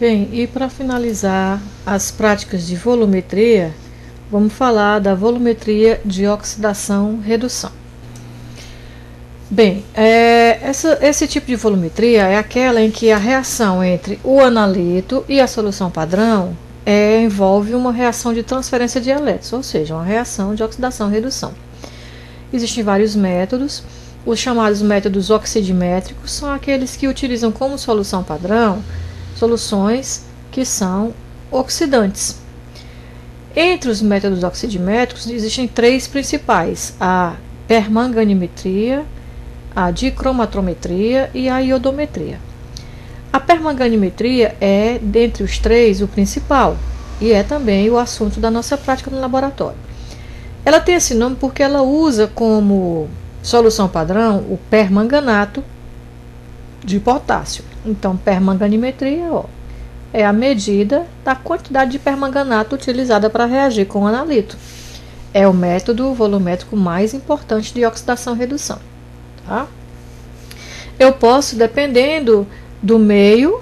Bem, e para finalizar as práticas de volumetria, vamos falar da volumetria de oxidação-redução. Bem, esse tipo de volumetria é aquela em que a reação entre o analito e a solução padrão envolve uma reação de transferência de elétrons, ou seja, uma reação de oxidação-redução. Existem vários métodos. Os chamados métodos oxidimétricos são aqueles que utilizam como solução padrão soluções que são oxidantes. Entre os métodos oxidimétricos existem três principais: a permanganimetria, a dicromatometria e a iodometria. A permanganimetria é, dentre os três, o principal e é também o assunto da nossa prática no laboratório. Ela tem esse nome porque ela usa como solução padrão o permanganato de potássio. Então, permanganimetria é a medida da quantidade de permanganato utilizada para reagir com o analito. É o método volumétrico mais importante de oxidação-redução. Tá? Eu posso, dependendo do meio,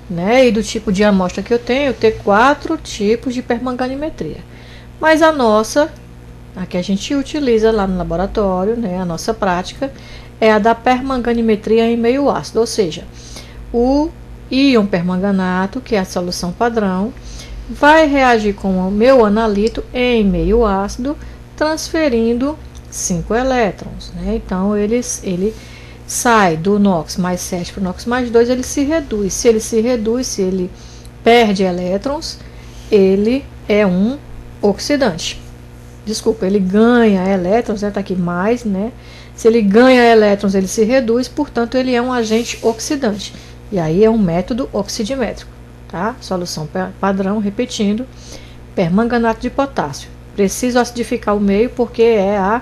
né, e do tipo de amostra que eu tenho, ter 4 tipos de permanganimetria. Mas a nossa, a que a gente utiliza lá no laboratório, né, a nossa prática, é a da permanganimetria em meio ácido, ou seja, o íon permanganato, que é a solução padrão, vai reagir com o meu analito em meio ácido, transferindo 5 elétrons. Né? Então, ele sai do NOx mais 7 para o NOx mais 2, ele se reduz. Se ele se reduz, se ele perde elétrons, ele é um oxidante. Desculpa, ele ganha elétrons, está aqui mais, né? Se ele ganha elétrons, ele se reduz, portanto, ele é um agente oxidante. E aí é um método oxidimétrico, tá? Solução padrão, repetindo, permanganato de potássio. Preciso acidificar o meio porque é a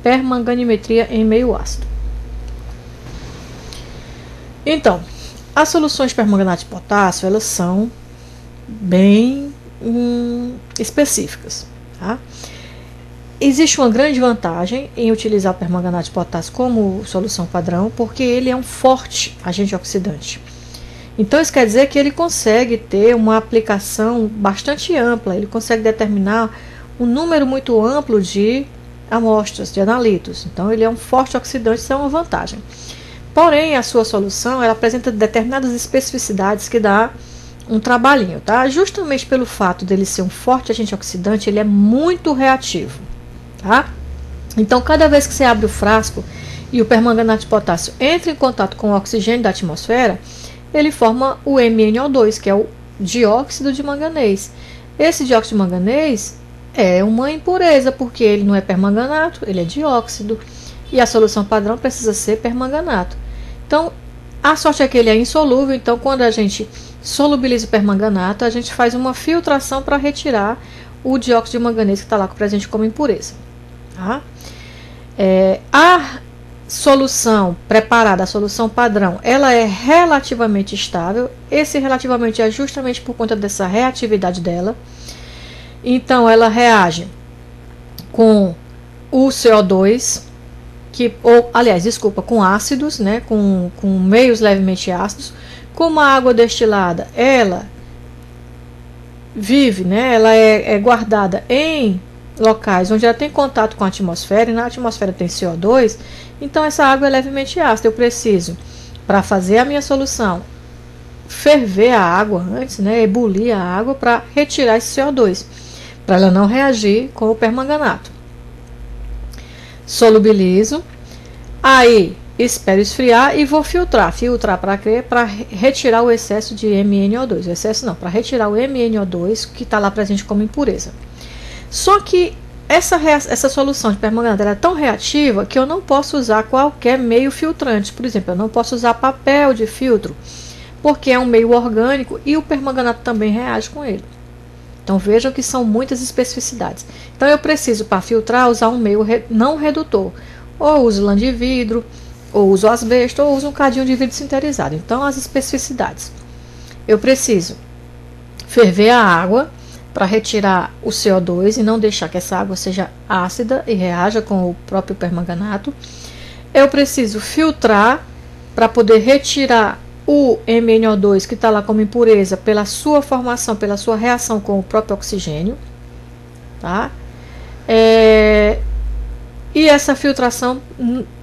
permanganimetria em meio ácido. Então, as soluções de permanganato de potássio, elas são bem específicas, tá? Existe uma grande vantagem em utilizar o permanganato de potássio como solução padrão, porque ele é um forte agente oxidante. Então, isso quer dizer que ele consegue ter uma aplicação bastante ampla, ele consegue determinar um número muito amplo de amostras, de analitos. Então, ele é um forte oxidante, isso é uma vantagem. Porém, a sua solução, ela apresenta determinadas especificidades que dá um trabalhinho, tá? Justamente pelo fato dele ser um forte agente oxidante, ele é muito reativo. Tá? Então, cada vez que você abre o frasco e o permanganato de potássio entra em contato com o oxigênio da atmosfera, ele forma o MnO2, que é o dióxido de manganês. Esse dióxido de manganês é uma impureza, porque ele não é permanganato, ele é dióxido, e a solução padrão precisa ser permanganato. Então, a sorte é que ele é insolúvel, então quando a gente solubiliza o permanganato, a gente faz uma filtração para retirar o dióxido de manganês que está lá presente como impureza. Tá? A solução preparada, a solução padrão, ela é relativamente estável. Esse relativamente é justamente por conta dessa reatividade dela. Então, ela reage com o CO2, com ácidos, né, com meios levemente ácidos. Como a água destilada, ela vive, né, ela é guardada em locais onde ela tem contato com a atmosfera, e na atmosfera tem CO2, então essa água é levemente ácida. Eu preciso, para fazer a minha solução, ferver a água antes, né, ebulir a água para retirar esse CO2, para ela não reagir com o permanganato. Solubilizo, aí espero esfriar e vou filtrar para quê? Para retirar o excesso de MnO2, o excesso não, para retirar o MnO2 que está lá presente como impureza. Só que essa solução de permanganato é tão reativa que eu não posso usar qualquer meio filtrante. Por exemplo, eu não posso usar papel de filtro, porque é um meio orgânico e o permanganato também reage com ele. Então vejam que são muitas especificidades. Então eu preciso, para filtrar, usar um meio não redutor. Ou uso lã de vidro, ou uso asbesto, ou uso um cadinho de vidro sinterizado. Então as especificidades. Eu preciso ferver a água para retirar o CO2 e não deixar que essa água seja ácida e reaja com o próprio permanganato. Eu preciso filtrar para poder retirar o MnO2 que está lá como impureza pela sua formação, pela sua reação com o próprio oxigênio, tá? E essa filtração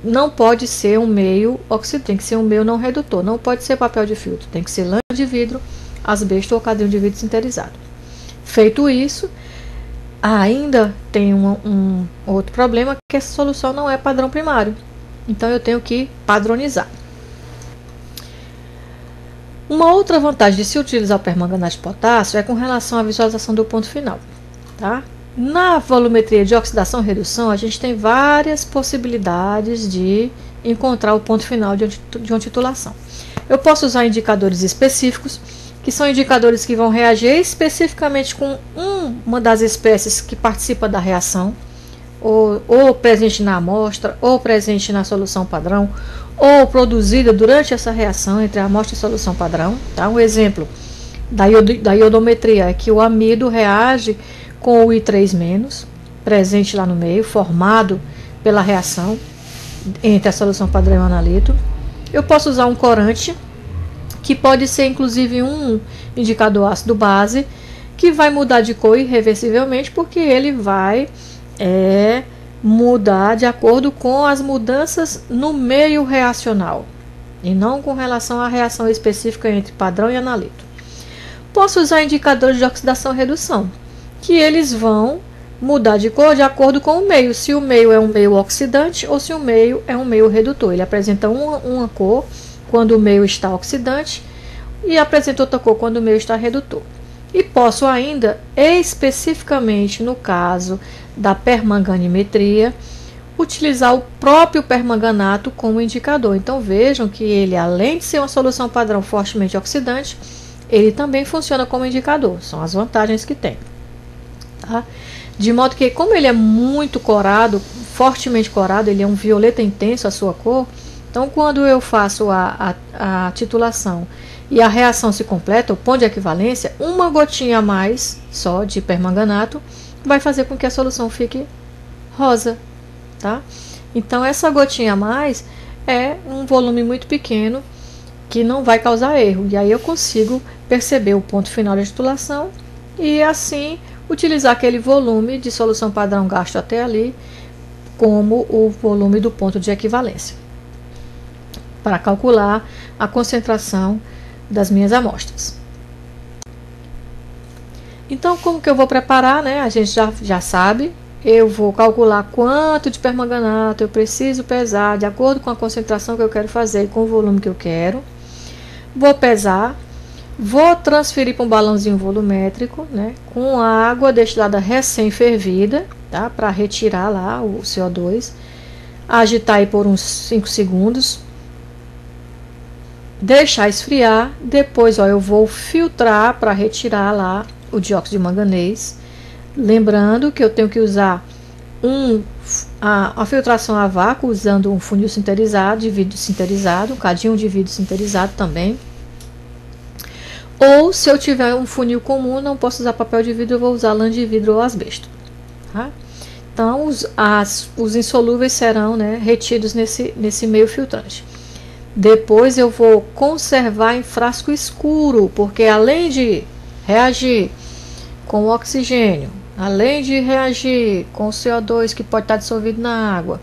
não pode ser um meio oxidante, tem que ser um meio não redutor, não pode ser papel de filtro, tem que ser lã de vidro, asbesto ou caderno de vidro sinterizado. Feito isso, ainda tem um outro problema, que essa solução não é padrão primário, então eu tenho que padronizar. Uma outra vantagem de se utilizar o permanganato de potássio é com relação à visualização do ponto final, tá? Na volumetria de oxidação e redução, a gente tem várias possibilidades de encontrar o ponto final de uma titulação. Eu posso usar indicadores específicos, que são indicadores que vão reagir especificamente com uma das espécies que participa da reação, ou presente na amostra, ou presente na solução padrão, ou produzida durante essa reação entre a amostra e a solução padrão. Tá? Um exemplo da iodometria é que o amido reage com o I3-, presente lá no meio, formado pela reação entre a solução padrão e o analito. Eu posso usar um corante, que pode ser inclusive um indicador ácido base, que vai mudar de cor irreversivelmente, porque ele vai mudar de acordo com as mudanças no meio reacional, e não com relação à reação específica entre padrão e analito. Posso usar indicadores de oxidação e redução, que eles vão mudar de cor de acordo com o meio, se o meio é um meio oxidante ou se o meio é um meio redutor. Ele apresenta uma cor quando o meio está oxidante e apresenta outra cor quando o meio está redutor. E posso ainda, especificamente no caso da permanganimetria, utilizar o próprio permanganato como indicador. Então vejam que ele, além de ser uma solução padrão fortemente oxidante, ele também funciona como indicador. São as vantagens que tem. Tá? De modo que, como ele é muito corado, fortemente corado, ele é um violeta intenso a sua cor, então quando eu faço a titulação e a reação se completa, o ponto de equivalência, uma gotinha a mais só de permanganato vai fazer com que a solução fique rosa, tá? Então essa gotinha a mais é um volume muito pequeno que não vai causar erro, e aí eu consigo perceber o ponto final da titulação e assim utilizar aquele volume de solução padrão gasto até ali como o volume do ponto de equivalência, para calcular a concentração das minhas amostras. Então, como que eu vou preparar, né? A gente já sabe, eu vou calcular quanto de permanganato eu preciso pesar de acordo com a concentração que eu quero fazer e com o volume que eu quero. Vou pesar, vou transferir para um balãozinho volumétrico, né? Com a água destilada recém-fervida, tá? Para retirar lá o CO2. Agitar aí por uns 5 segundos. Deixar esfriar, depois eu vou filtrar para retirar lá o dióxido de manganês, lembrando que eu tenho que usar a filtração a vácuo usando um funil sinterizado, de vidro sinterizado, um cadinho de vidro sinterizado também, ou se eu tiver um funil comum, não posso usar papel de vidro, eu vou usar lã de vidro ou asbesto, tá? Então os insolúveis serão, né, retidos nesse meio filtrante. Depois eu vou conservar em frasco escuro, porque além de reagir com o oxigênio, além de reagir com o CO2 que pode estar dissolvido na água,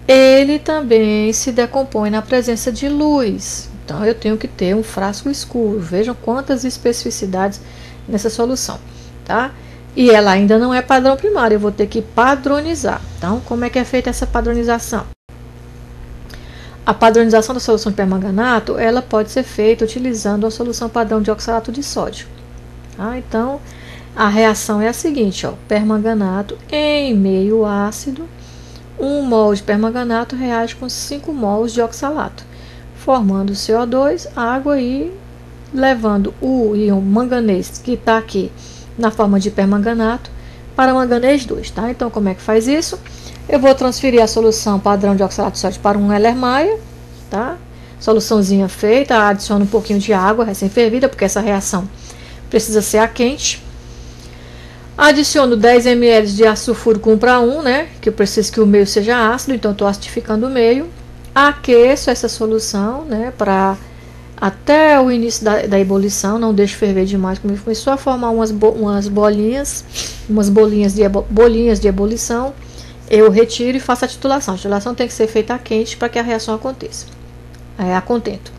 ele também se decompõe na presença de luz. Então eu tenho que ter um frasco escuro. Vejam quantas especificidades nessa solução, tá? E ela ainda não é padrão primário, eu vou ter que padronizar. Então, como é que é feita essa padronização? A padronização da solução de permanganato, ela pode ser feita utilizando a solução padrão de oxalato de sódio. Tá? Então, a reação é a seguinte, permanganato em meio ácido, 1 mol de permanganato reage com 5 mols de oxalato, formando CO2, água e levando o íon manganês, que está aqui na forma de permanganato, para manganês 2. Tá? Então, como é que faz isso? Eu vou transferir a solução padrão de oxalato de sódio para um Erlenmeyer, tá? Soluçãozinha feita, adiciono um pouquinho de água recém-fervida, porque essa reação precisa ser a quente. Adiciono 10 ml de ácido sulfúrico 1:1, né? Que eu preciso que o meio seja ácido, então estou acidificando o meio. Aqueço essa solução, né? Para até o início da ebulição, não deixe ferver demais, começou a formar umas bolinhas de ebulição, eu retiro e faço a titulação. A titulação tem que ser feita a quente para que a reação aconteça, a contento.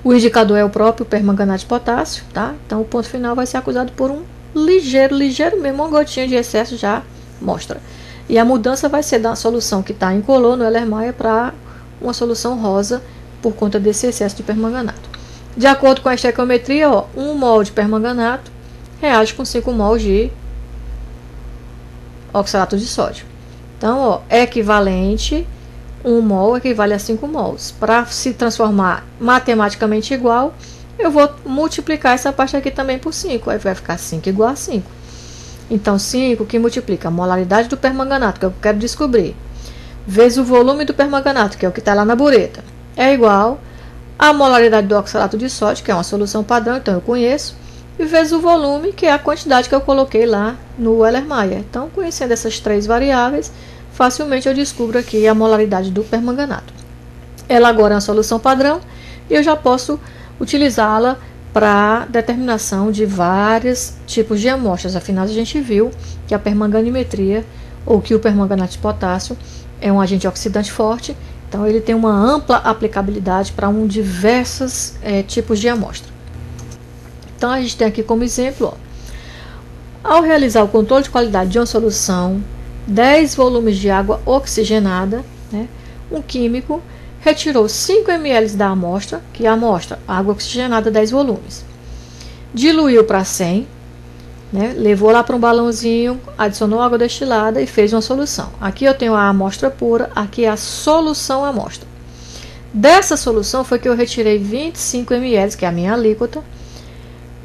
O indicador é o próprio permanganato de potássio, tá? Então o ponto final vai ser acusado por um ligeiro mesmo, uma gotinha de excesso já mostra. E a mudança vai ser da solução que está incolor no Erlenmeyer para uma solução rosa por conta desse excesso de permanganato. De acordo com a estequiometria, 1 mol de permanganato reage com 5 mol de oxalato de sódio. Então, equivalente, 1 mol equivale a 5 mols. Para se transformar matematicamente igual, eu vou multiplicar essa parte aqui também por 5. Aí vai ficar 5 igual a 5. Então, 5 que multiplica a molaridade do permanganato, que é o que eu quero descobrir, vezes o volume do permanganato, que é o que está lá na bureta, é igual a molaridade do oxalato de sódio, que é uma solução padrão, então eu conheço, e vezes o volume, que é a quantidade que eu coloquei lá no Erlenmeyer. Então, conhecendo essas três variáveis, facilmente eu descubro aqui a molaridade do permanganato. Ela agora é uma solução padrão e eu já posso utilizá-la para determinação de vários tipos de amostras. Afinal, a gente viu que a permanganimetria, ou que o permanganato de potássio, é um agente oxidante forte, então ele tem uma ampla aplicabilidade para diversos tipos de amostra. Então a gente tem aqui como exemplo, ao realizar o controle de qualidade de uma solução, 10 volumes de água oxigenada, um químico retirou 5 ml da amostra, que é a amostra, água oxigenada 10 volumes, diluiu para 100, levou lá para um balãozinho, adicionou água destilada e fez uma solução. Aqui eu tenho a amostra pura, aqui é a solução amostra. Dessa solução foi que eu retirei 25 ml, que é a minha alíquota,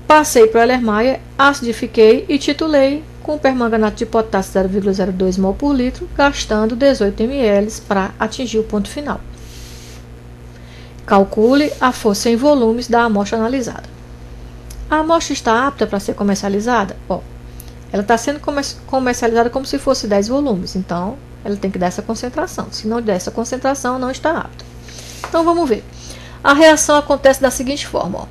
passei para o Erlenmeyer, acidifiquei e titulei com permanganato de potássio 0,02 mol por litro, gastando 18 ml para atingir o ponto final. Calcule a força em volumes da amostra analisada. A amostra está apta para ser comercializada? Ela está sendo comercializada como se fosse 10 volumes, então ela tem que dar essa concentração. Se não der essa concentração, não está apta. Então vamos ver. A reação acontece da seguinte forma: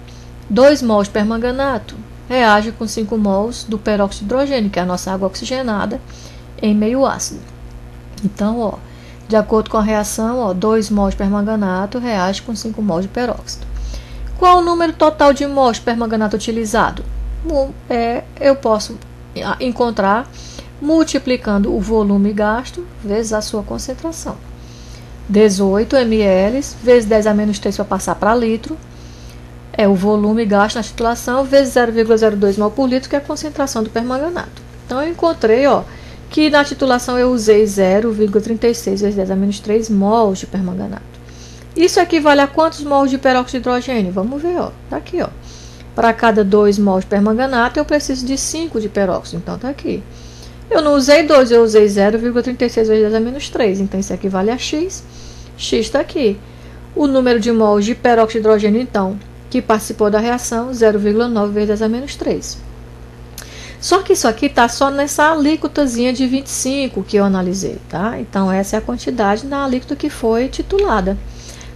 2 mols de permanganato reage com 5 mols do peróxido de hidrogênio, que é a nossa água oxigenada, em meio ácido. Então, de acordo com a reação, 2 mols de permanganato reage com 5 mols de peróxido. Qual o número total de mols de permanganato utilizado? Eu posso encontrar multiplicando o volume gasto vezes a sua concentração. 18 ml vezes 10 a menos 3 para passar para litro. É o volume gasto na titulação vezes 0,02 mol por litro, que é a concentração do permanganato. Então, eu encontrei que na titulação eu usei 0,36 vezes 10 a menos 3 mols de permanganato. Isso equivale a quantos mols de peróxido de hidrogênio? Vamos ver, tá aqui, Para cada 2 mols de permanganato, eu preciso de 5 de peróxido, então tá aqui. Eu não usei 2, eu usei 0,36 vezes 10 a menos 3, então isso equivale a X. X está aqui. O número de mols de peróxido de hidrogênio, então, que participou da reação, 0,9 vezes 10 a menos 3. Só que isso aqui está só nessa alíquotazinha de 25 que eu analisei, tá? Então, essa é a quantidade na alíquota que foi titulada.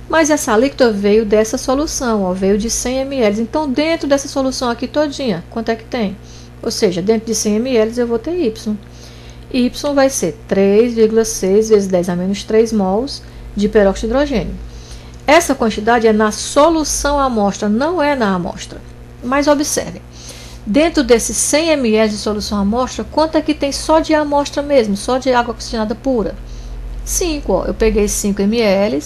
Mas essa alíquota veio dessa solução, veio de 100 ml. Então, dentro dessa solução aqui todinha, quanto é que tem? Ou seja, dentro de 100 ml eu vou ter Y. Y vai ser 3,6 vezes 10 a menos 3 mols de peróxido de hidrogênio. Essa quantidade é na solução amostra, não é na amostra. Mas observem, dentro desses 100 ml de solução amostra, quanto é que tem só de amostra mesmo, só de água oxigenada pura? 5, eu peguei 5 ml,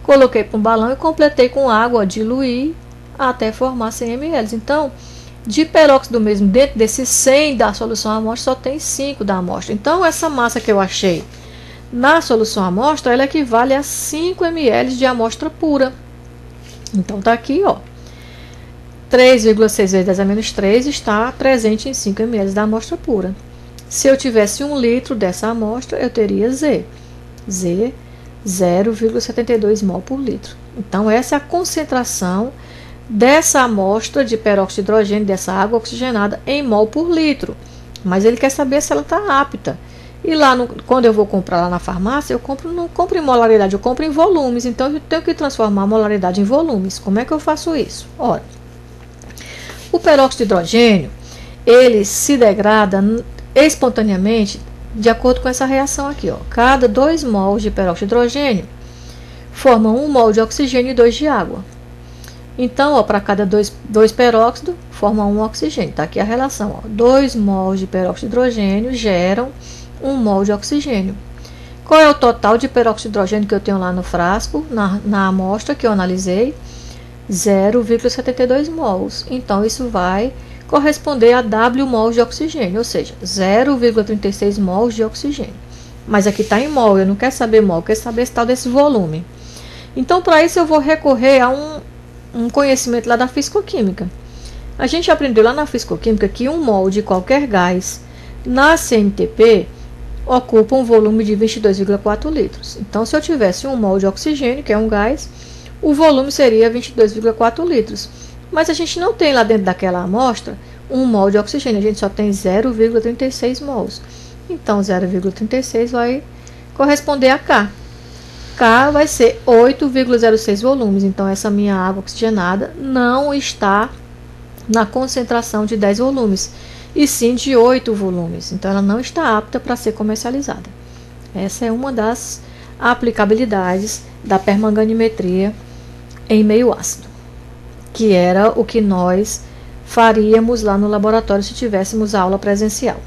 coloquei para um balão e completei com água, diluí até formar 100 ml. Então, de peróxido mesmo, dentro desses 100 da solução amostra, só tem 5 da amostra. Então, essa massa que eu achei na solução amostra, ela equivale a 5 ml de amostra pura. Então, tá aqui, 3,6 vezes 10 a menos 3 está presente em 5 ml da amostra pura. Se eu tivesse 1 litro dessa amostra, eu teria Z. Z, 0,72 mol por litro. Então, essa é a concentração dessa amostra de peróxido de hidrogênio, dessa água oxigenada, em mol por litro. Mas ele quer saber se ela está apta. E lá, quando eu vou comprar lá na farmácia, eu não compro em molaridade, eu compro em volumes. Então, eu tenho que transformar a molaridade em volumes. Como é que eu faço isso? Ora, o peróxido de hidrogênio, ele se degrada espontaneamente de acordo com essa reação aqui, ó. Cada 2 mols de peróxido de hidrogênio formam 1 mol de oxigênio e 2 de água. Então, para cada 2 peróxido, forma 1 oxigênio. Está aqui a relação. 2 mols de peróxido de hidrogênio geram 1 mol de oxigênio. Qual é o total de peróxido de hidrogênio que eu tenho lá no frasco, na amostra que eu analisei? 0,72 mols. Então, isso vai corresponder a W mols de oxigênio, ou seja, 0,36 mols de oxigênio. Mas aqui está em mol, eu não quero saber mol, eu quero saber esse tal desse volume. Então, para isso, eu vou recorrer a um conhecimento lá da fisicoquímica. A gente aprendeu lá na fisicoquímica que 1 mol de qualquer gás na CNTP ocupa um volume de 22,4 litros. Então, se eu tivesse 1 mol de oxigênio, que é um gás, o volume seria 22,4 litros. Mas a gente não tem lá dentro daquela amostra 1 mol de oxigênio, a gente só tem 0,36 mols. Então, 0,36 vai corresponder a K. K vai ser 8,06 volumes. Então, essa minha água oxigenada não está na concentração de 10 volumes, e sim de 8 volumes. Então, ela não está apta para ser comercializada. Essa é uma das aplicabilidades da permanganimetria em meio ácido, que era o que nós faríamos lá no laboratório se tivéssemos aula presencial.